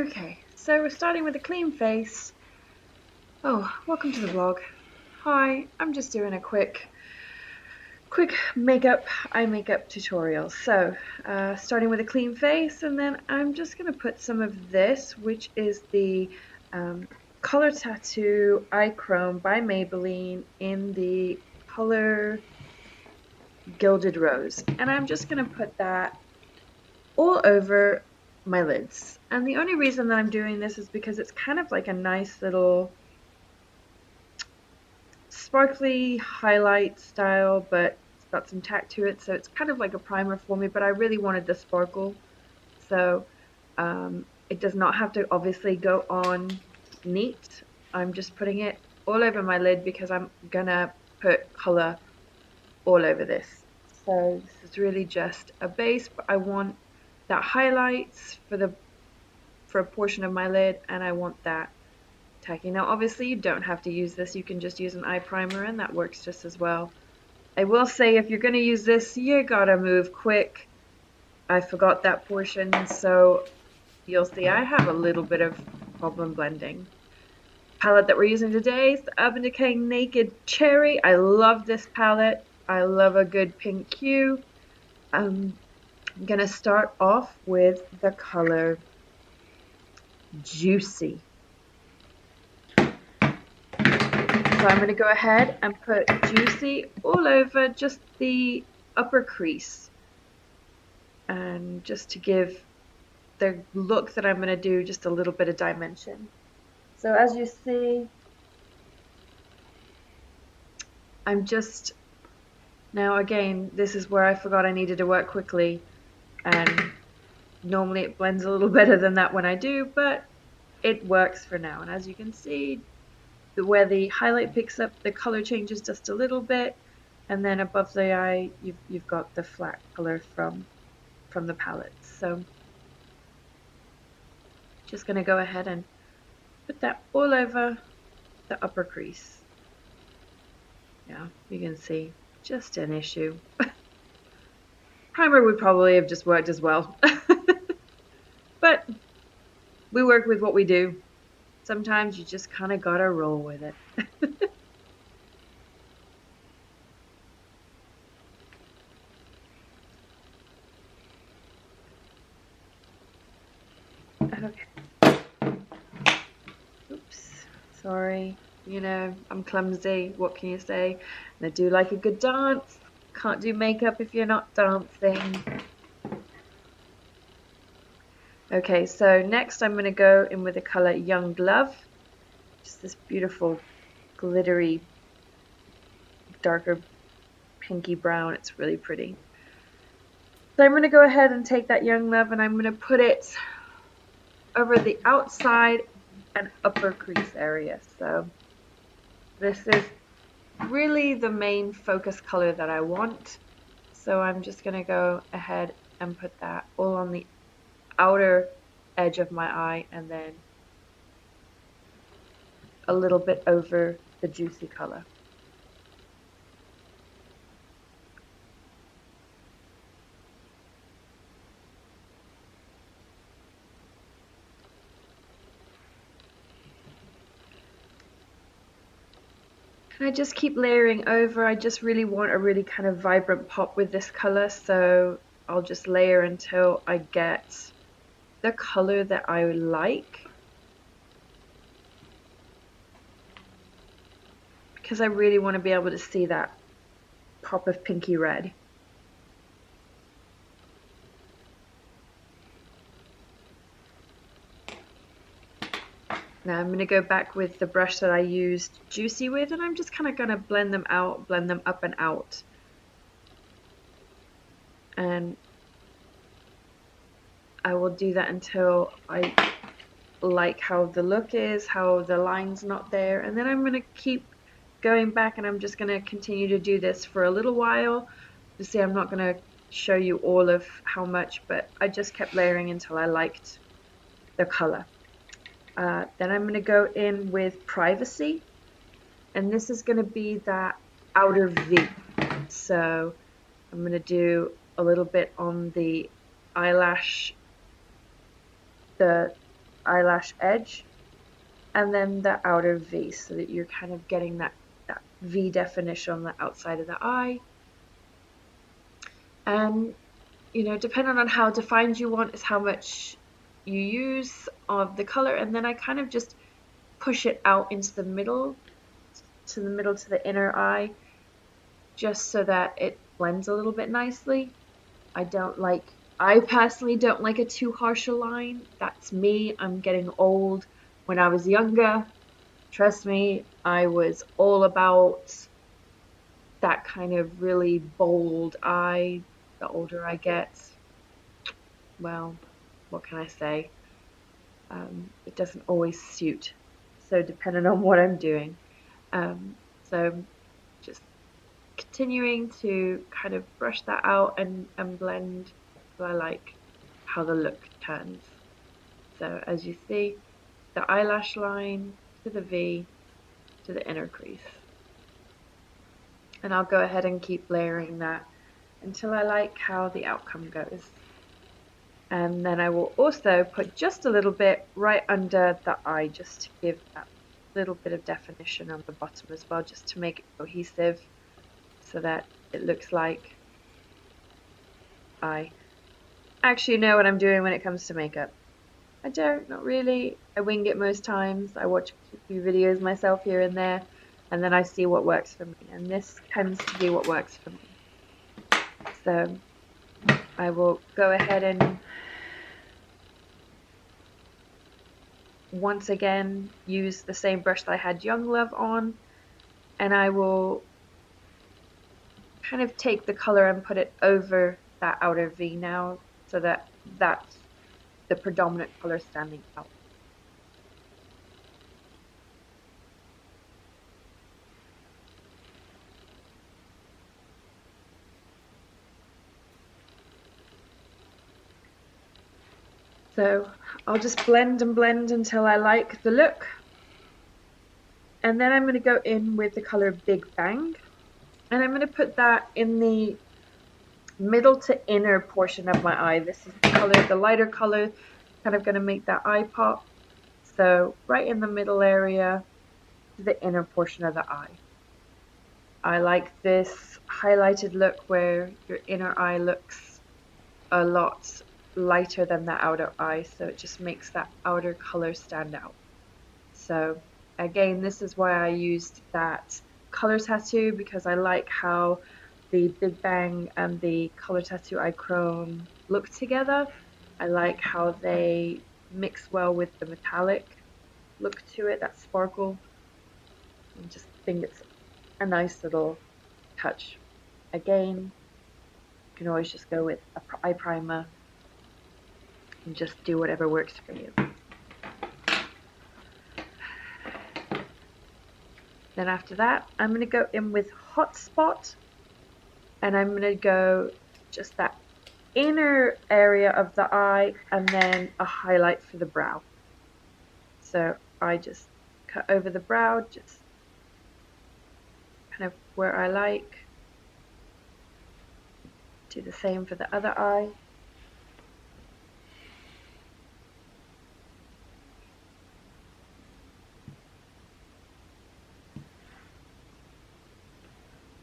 Okay, so we're starting with a clean face. Oh, welcome to the vlog. Hi, I'm just doing a quick eye makeup tutorial. So, starting with a clean face, and then I'm just gonna put some of this, which is the Color Tattoo Eye Chrome by Maybelline in the color Gilded Rose. And I'm just gonna put that all over my lids. And the only reason that I'm doing this is because it's kind of like a nice little sparkly highlight style, but it's got some tack to it, so it's kind of like a primer for me, but I really wanted the sparkle. So it does not have to obviously go on neat. I'm just putting it all over my lid because I'm gonna put color all over this. So this is really just a base, but I want that highlights for a portion of my lid, and I want that tacky. Now obviously you don't have to use this, you can just use an eye primer and that works just as well. I will say if you're going to use this, you gotta move quick. I forgot that portion, so you'll see I have a little bit of problem blending. Palette that we're using today is the Urban Decay Naked Cherry. I love this palette. I love a good pink hue. I'm gonna start off with the color Juicy. So I'm going to go ahead and put Juicy all over just the upper crease, and just to give the look that I'm going to do just a little bit of dimension. So as you see, I'm just, now again, this is where I forgot I needed to work quickly, and normally it blends a little better than that when I do, but it works for now. And as you can see, where the highlight picks up, the color changes just a little bit, and then above the eye you've got the flat color from the palette. So just going to go ahead and put that all over the upper crease. Yeah, you can see just an issue. Primer would probably have just worked as well. But we work with what we do. Sometimes you just kind of gotta roll with it. Okay. Oops. Sorry. You know, I'm clumsy. What can you say? And I do like a good dance. Can't do makeup if you're not dancing. Okay, so next I'm going to go in with the color Young Love. Just this beautiful glittery darker pinky brown. It's really pretty. So I'm going to go ahead and take that Young Love and I'm going to put it over the outside and upper crease area. So this is really the main focus color that I want. So I'm just going to go ahead and put that all on the outer edge of my eye, and then a little bit over the Juicy color. And I just keep layering over. I just really want a really kind of vibrant pop with this color, so I'll just layer until I get the color that I like, because I really want to be able to see that pop of pinky red. Now I'm going to go back with the brush that I used Juicy with, and I'm just kind of going to blend them out, blend them up and out. And I will do that until I like how the look is, how the line's not there, and then I'm going to keep going back, and I'm just going to continue to do this for a little while. You see, I'm not going to show you all of how much, but I just kept layering until I liked the color. Then I'm going to go in with Privacy, and this is going to be that outer V. So I'm going to do a little bit on the eyelash eyelash edge and then the outer V, so that you're kind of getting that V definition on the outside of the eye. And you know, depending on how defined you want is how much you use of the color, and then I kind of just push it out into the middle to the inner eye, just so that it blends a little bit nicely. I personally don't like a too harsh a line. That's me. I'm getting old. When I was younger, trust me, I was all about that kind of really bold eye. The older I get, well, what can I say? It doesn't always suit. So depending on what I'm doing. So just continuing to kind of brush that out and blend so I like how the look turns. So as you see, the eyelash line to the V to the inner crease. And I'll go ahead and keep layering that until I like how the outcome goes. And then I will also put just a little bit right under the eye, just to give that little bit of definition on the bottom as well, just to make it cohesive so that it looks like I actually know what I'm doing when it comes to makeup. I don't, not really. I wing it most times. I watch a few videos myself here and there, and then I see what works for me, and this tends to be what works for me. So I will go ahead and once again use the same brush that I had Young Love on, and I will kind of take the color and put it over that outer V now, so that that's the predominant color standing out. So I'll just blend and blend until I like the look. And then I'm going to go in with the color Big Bang. And I'm going to put that in the middle to inner portion of my eye. This is the color, the lighter color, kind of going to make that eye pop. So right in the middle area to the inner portion of the eye. I like this highlighted look where your inner eye looks a lot lighter than the outer eye, so it just makes that outer color stand out. So again, this is why I used that color tattoo, because I like how the Big Bang and the color tattoo eye chrome look together. I like how they mix well with the metallic look to it, that sparkle. I just think it's a nice little touch. Again, you can always just go with an eye primer and just do whatever works for you. Then after that, I'm going to go in with Hot Spot, and I'm going to go just that inner area of the eye and then a highlight for the brow. So I just cut over the brow, just kind of where I like. Do the same for the other eye.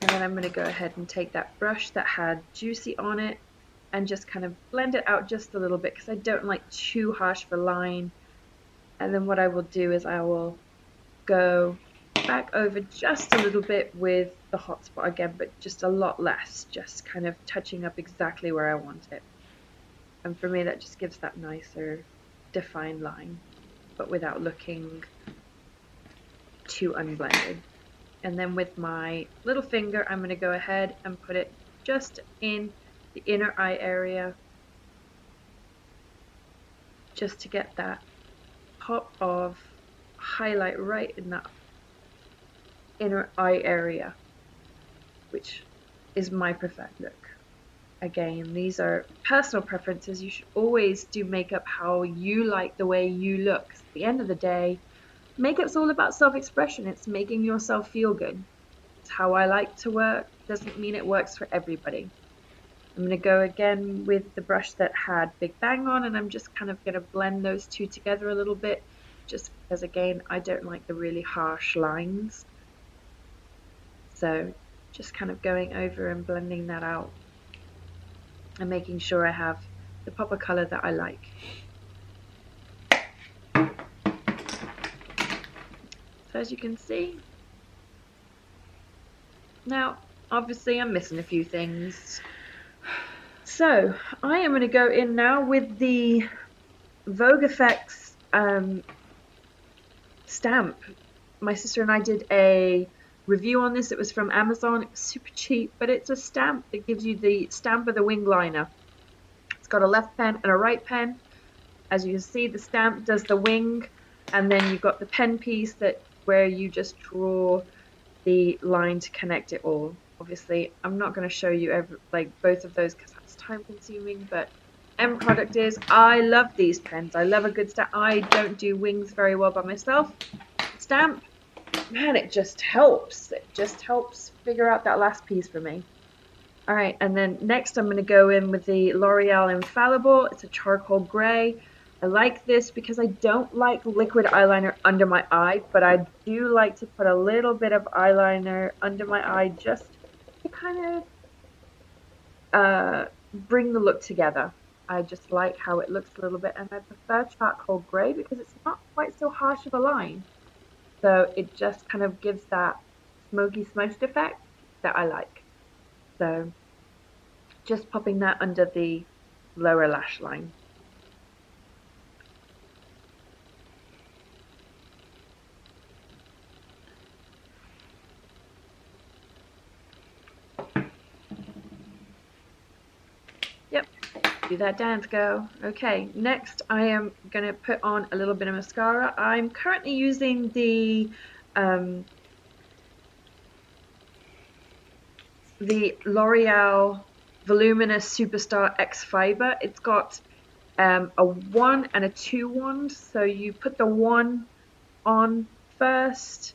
And then I'm going to go ahead and take that brush that had Juicy on it and just kind of blend it out just a little bit, because I don't like too harsh of a line. And then what I will do is I will go back over just a little bit with the Hot Spot again, but just a lot less, just kind of touching up exactly where I want it. And for me, that just gives that nicer defined line, but without looking too unblended. And then with my little finger, I'm going to go ahead and put it just in the inner eye area, just to get that pop of highlight right in that inner eye area, which is my preferred look. Again, these are personal preferences. You should always do makeup how you like the way you look. At the end of the day, makeup's all about self-expression. It's making yourself feel good. It's how I like to work. Doesn't mean it works for everybody. I'm going to go again with the brush that had Big Bang on, and I'm just kind of going to blend those two together a little bit, just because again I don't like the really harsh lines. So just kind of going over and blending that out and making sure I have the pop of color that I like. So as you can see, now obviously I'm missing a few things. So I am going to go in now with the Vogue Effects stamp. My sister and I did a review on this. It was from Amazon. It was super cheap, but it's a stamp that gives you the stamp of the WingLiner. It's got a left pen and a right pen. As you can see, the stamp does the wing, and then you've got the pen piece that where you just draw the line to connect it all. Obviously, I'm not going to show you both of those because that's time consuming, but end product is I love these pens. I love a good stamp. I don't do wings very well by myself. Stamp, man, it just helps. It just helps figure out that last piece for me. All right, and then next I'm going to go in with the L'Oreal Infallible. It's a charcoal gray. I like this because I don't like liquid eyeliner under my eye, but I do like to put a little bit of eyeliner under my eye just to kind of bring the look together. I just like how it looks a little bit, and I prefer charcoal gray because it's not quite so harsh of a line. So it just kind of gives that smoky smudged effect that I like. So just popping that under the lower lash line. Yep, do that dance, girl. Okay, next I am going to put on a little bit of mascara. I'm currently using the L'Oreal Voluminous Superstar XFiber. It's got a 1 and a 2 wand, so you put the 1 on first.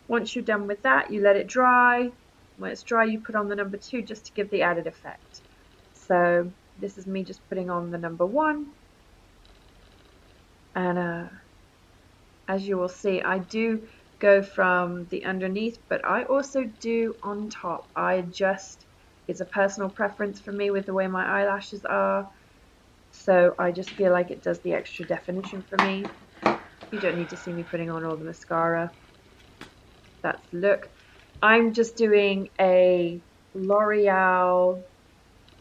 Once you're done with that, you let it dry. When it's dry, you put on the number 2 just to give the added effect. So this is me just putting on the number 1, and as you will see, I do go from the underneath, but I also do on top. It's a personal preference for me with the way my eyelashes are, so I just feel like it does the extra definition for me. You don't need to see me putting on all the mascara. That's the look. I'm just doing a L'Oreal,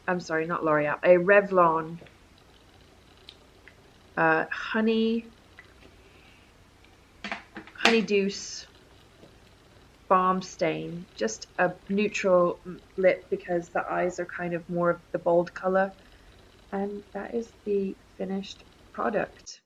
I'm sorry, not L'Oreal, a Revlon Honey Douce Balm Stain. Just a neutral lip because the eyes are kind of more of the bold color. And that is the finished product.